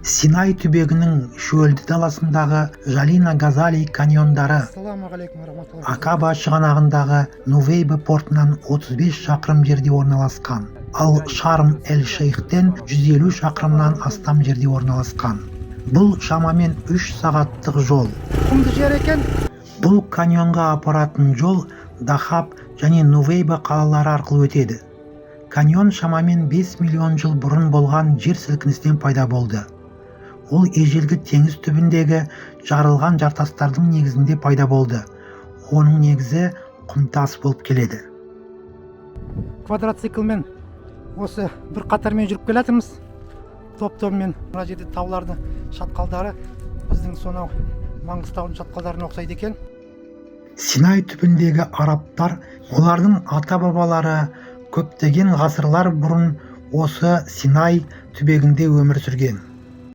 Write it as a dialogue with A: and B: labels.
A: Синай түбегінің шөлді даласындағы Жалина Газали каньондары, Акаба шығанағындағы Нувейба портынан 35 шақырым жерде орналасқан, ал Шарм-эль-Шейхтен 150 шақырымнан астам жерде орналасқан. Бұл шамамен 3 сағаттық жол.
B: Құмды жер екен.
A: Бұл каньонға апаратын жол Дахаб және Нувейба қалалары арқылы өтеді. Каньон шамамен 5 миллион жыл бұрын болған жер сілкінісінен пайда болды. Ол ежелгі теңіз түбіндегі жарылған жартастардың негізінде пайда болды. Оның негізі құмтас болып келеді.
B: Квадроциклмен осы бір қатармен жүріп келатырмыз. Топ-топмен. Мына жерде тауларды шатқалдары біздің сонау Маңғыстаудың шатқалдарына ұқсайды екен.
A: Синай түбіндегі арабтар, олардың ата-бабалары көптеген ғасырлар бұрын осы Синай түбегінде өмір сүрген.